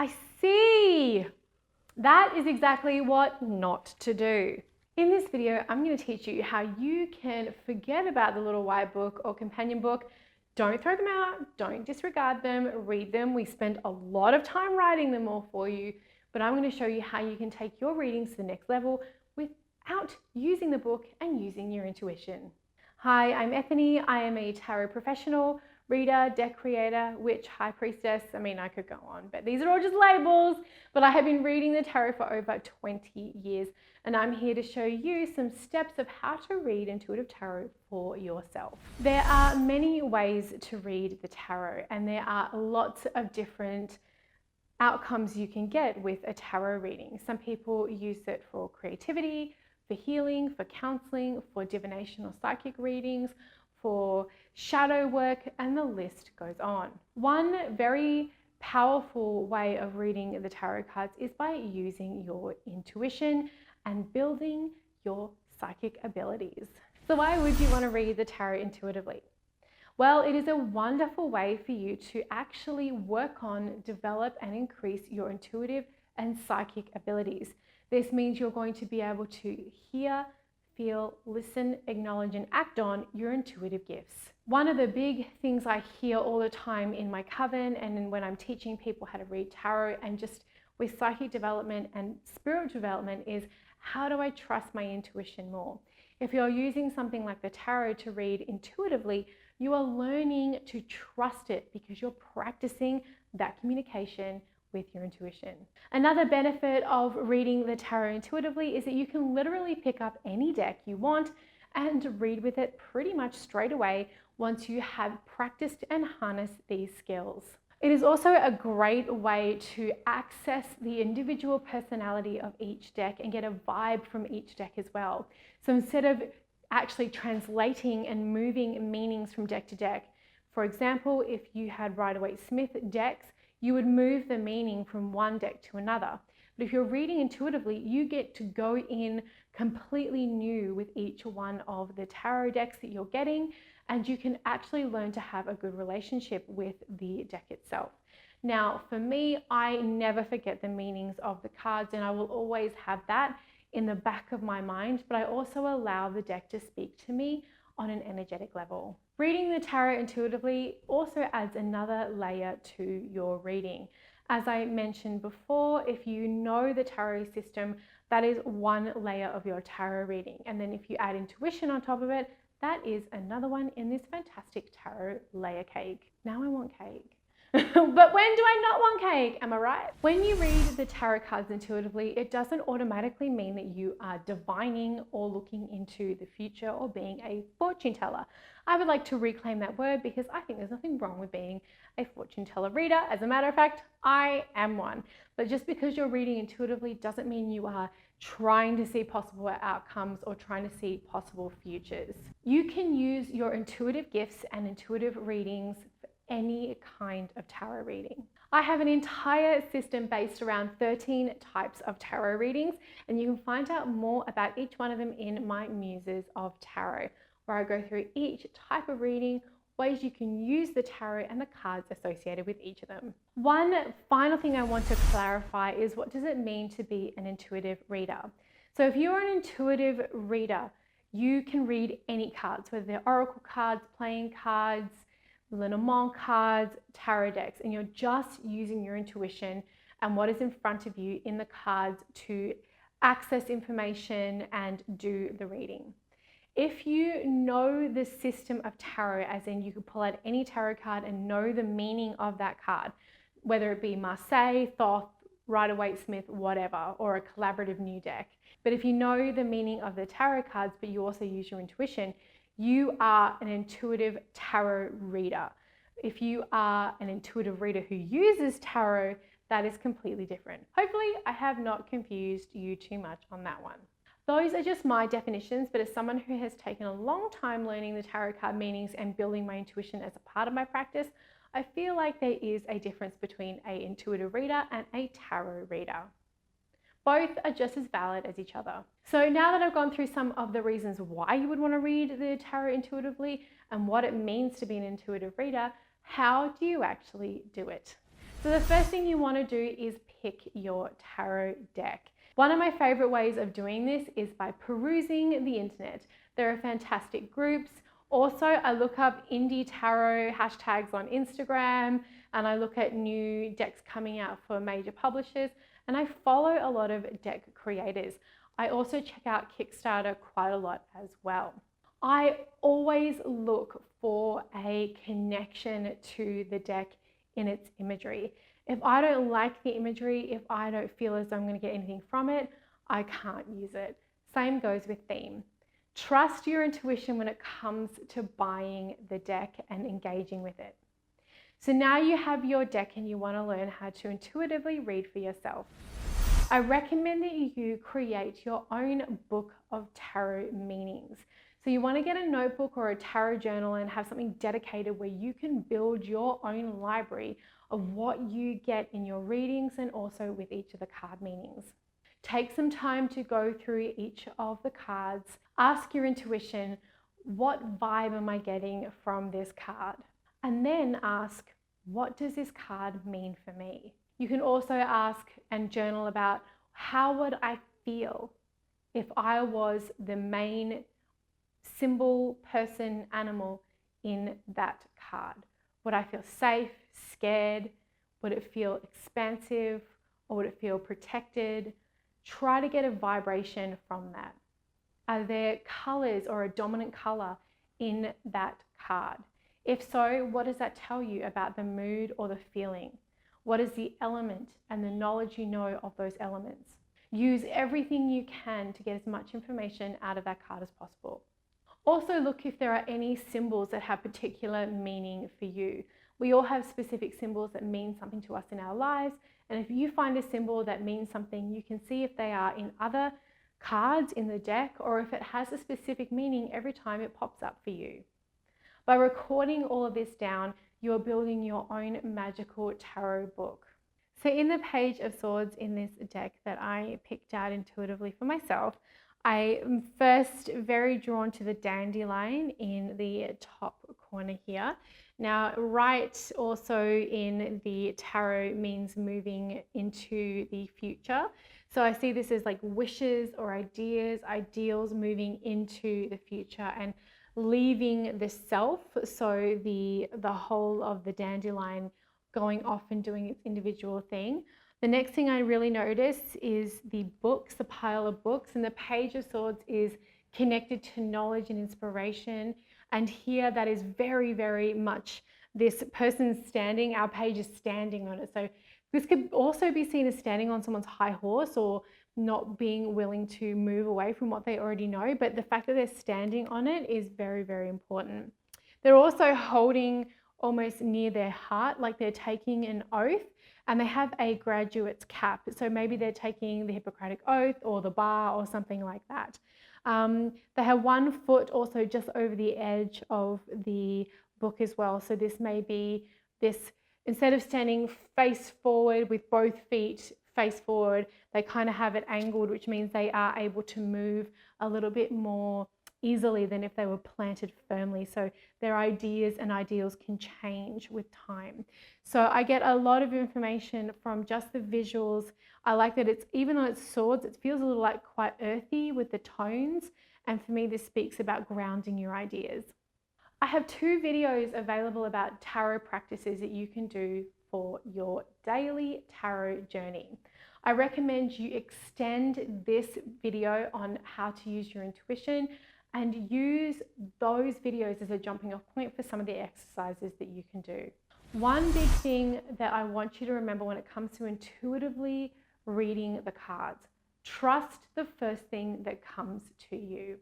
I see. That is exactly what not to do. In this video, I'm going to teach you how you can forget about the little white book or companion book. Don't throw them out, don't disregard them, read them. We spend a lot of time writing them all for you, but I'm going to show you how you can take your readings to the next level without using the book and using your intuition. Hi, I'm Ethony. I am a tarot professional, reader, deck creator, witch, high priestess. I mean, I could go on, but these are all just labels. But I have been reading the tarot for over 20 years, and I'm here to show you some steps of how to read intuitive tarot for yourself. There are many ways to read the tarot, and there are lots of different outcomes you can get with a tarot reading. Some people use it for creativity, for healing, for counseling, for divination or psychic readings, for shadow work, and the list goes on. One very powerful way of reading the tarot cards is by using your intuition and building your psychic abilities. So why would you want to read the tarot intuitively? Well, it is a wonderful way for you to actually work on, develop, and increase your intuitive and psychic abilities. This means you're going to be able to hear, feel, listen, acknowledge, and act on your intuitive gifts. One of the big things I hear all the time in my coven and when I'm teaching people how to read tarot and just with psychic development and spiritual development is, how do I trust my intuition more? If you're using something like the tarot to read intuitively, you are learning to trust it because you're practicing that communication with your intuition. Another benefit of reading the tarot intuitively is that you can literally pick up any deck you want and read with it pretty much straight away once you have practiced and harnessed these skills. It is also a great way to access the individual personality of each deck and get a vibe from each deck as well. So instead of actually translating and moving meanings from deck to deck, for example, if you had Rider-Waite-Smith decks, you would move the meaning from one deck to another. But if you're reading intuitively, you get to go in completely new with each one of the tarot decks that you're getting, and you can actually learn to have a good relationship with the deck itself. Now, for me, I never forget the meanings of the cards, and I will always have that in the back of my mind, but I also allow the deck to speak to me on an energetic level. Reading the tarot intuitively also adds another layer to your reading. As I mentioned before, if you know the tarot system, that is one layer of your tarot reading. And then if you add intuition on top of it, that is another one in this fantastic tarot layer cake. Now I want cake. But when do I not want cake? Am I right? When you read the tarot cards intuitively, it doesn't automatically mean that you are divining or looking into the future or being a fortune teller. I would like to reclaim that word because I think there's nothing wrong with being a fortune teller reader. As a matter of fact, I am one. But just because you're reading intuitively doesn't mean you are trying to see possible outcomes or trying to see possible futures. You can use your intuitive gifts and intuitive readings for any kind of tarot reading. I have an entire system based around 13 types of tarot readings, and you can find out more about each one of them in my Muses of Tarot, where I go through each type of reading, ways you can use the tarot and the cards associated with each of them. One final thing I want to clarify is, what does it mean to be an intuitive reader? So if you're an intuitive reader, you can read any cards, whether they're oracle cards, playing cards, Lenormand cards, tarot decks, and you're just using your intuition and what is in front of you in the cards to access information and do the reading. If you know the system of tarot, as in you could pull out any tarot card and know the meaning of that card, whether it be Marseille, Thoth, Rider-Waite-Smith, whatever, or a collaborative new deck. But if you know the meaning of the tarot cards, but you also use your intuition, you are an intuitive tarot reader. If you are an intuitive reader who uses tarot, that is completely different. Hopefully, I have not confused you too much on that one. Those are just my definitions, but as someone who has taken a long time learning the tarot card meanings and building my intuition as a part of my practice, I feel like there is a difference between an intuitive reader and a tarot reader. Both are just as valid as each other. So now that I've gone through some of the reasons why you would want to read the tarot intuitively and what it means to be an intuitive reader, how do you actually do it? So the first thing you want to do is pick your tarot deck. One of my favorite ways of doing this is by perusing the internet. There are fantastic groups. Also, I look up indie tarot hashtags on Instagram, and I look at new decks coming out for major publishers, and I follow a lot of deck creators. I also check out Kickstarter quite a lot as well. I always look for a connection to the deck in its imagery. If I don't like the imagery, if I don't feel as though I'm going to get anything from it, I can't use it. Same goes with theme. Trust your intuition when it comes to buying the deck and engaging with it. So now you have your deck and you want to learn how to intuitively read for yourself. I recommend that you create your own book of tarot meanings. So you want to get a notebook or a tarot journal and have something dedicated where you can build your own library of what you get in your readings and also with each of the card meanings. Take some time to go through each of the cards. Ask your intuition, what vibe am I getting from this card? And then ask, what does this card mean for me? You can also ask and journal about, how would I feel if I was the main symbol, person, animal in that card? Would I feel safe, scared? Would it feel expansive, or would it feel protected? Try to get a vibration from that. Are there colors or a dominant color in that card? If so, what does that tell you about the mood or the feeling? What is the element and the knowledge you know of those elements? Use everything you can to get as much information out of that card as possible. Also look if there are any symbols that have particular meaning for you. We all have specific symbols that mean something to us in our lives, and if you find a symbol that means something, you can see if they are in other cards in the deck or if it has a specific meaning every time it pops up for you. By recording all of this down, you're building your own magical tarot book. So in the Page of Swords in this deck that I picked out intuitively for myself, I am first very drawn to the dandelion in the top corner here. Now, right also in the tarot means moving into the future. So I see this as like wishes or ideas, ideals moving into the future and leaving the self. So the whole of the dandelion going off and doing its individual thing. The next thing I really notice is the books, the pile of books, and the Page of Swords is connected to knowledge and inspiration. And here that is very, very much this person standing, our page is standing on it. So this could also be seen as standing on someone's high horse or not being willing to move away from what they already know. But the fact that they're standing on it is very, very important. They're also holding almost near their heart, like they're taking an oath, and they have a graduate's cap. So maybe they're taking the Hippocratic Oath or the bar or something like that. They have one foot also just over the edge of the book as well. So this may be this, instead of standing face forward with both feet face forward, they kind of have it angled, which means they are able to move a little bit more easily than if they were planted firmly. So their ideas and ideals can change with time. So I get a lot of information from just the visuals. I like that it's, even though it's swords, it feels a little like quite earthy with the tones. And for me, this speaks about grounding your ideas. I have 2 videos available about tarot practices that you can do for your daily tarot journey. I recommend you extend this video on how to use your intuition and use those videos as a jumping off point for some of the exercises that you can do. One big thing that I want you to remember when it comes to intuitively reading the cards, trust the first thing that comes to you.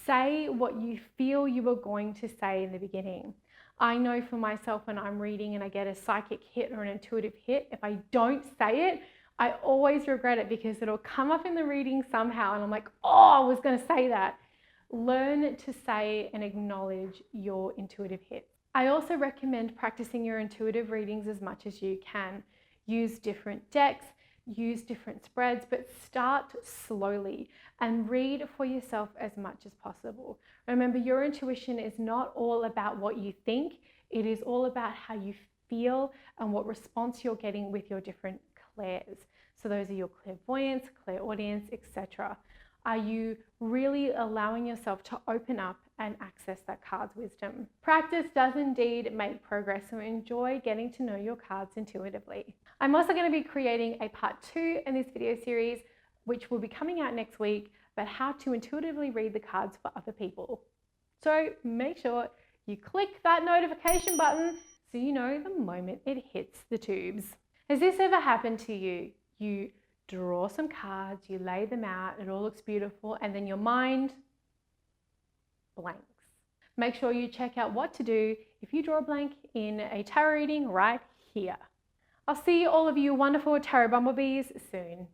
Say what you feel you were going to say in the beginning. I know for myself when I'm reading and I get a psychic hit or an intuitive hit, if I don't say it, I always regret it because it'll come up in the reading somehow and I'm like, oh, I was going to say that. Learn to say and acknowledge your intuitive hits. I also recommend practicing your intuitive readings as much as you can. Use different decks, use different spreads, but start slowly and read for yourself as much as possible. Remember, your intuition is not all about what you think, it is all about how you feel and what response you're getting with your different clairs. So those are your clairvoyance, clairaudience, etc. Are you really allowing yourself to open up and access that card's wisdom? Practice does indeed make progress, so enjoy getting to know your cards intuitively. I'm also going to be creating a part 2 in this video series, which will be coming out next week, about how to intuitively read the cards for other people. So make sure you click that notification button so you know the moment it hits the tubes. Has this ever happened to you? You draw some cards, you lay them out, it all looks beautiful, and then your mind blanks. Make sure you check out what to do if you draw a blank in a tarot reading right here. I'll see all of you wonderful tarot bumblebees soon.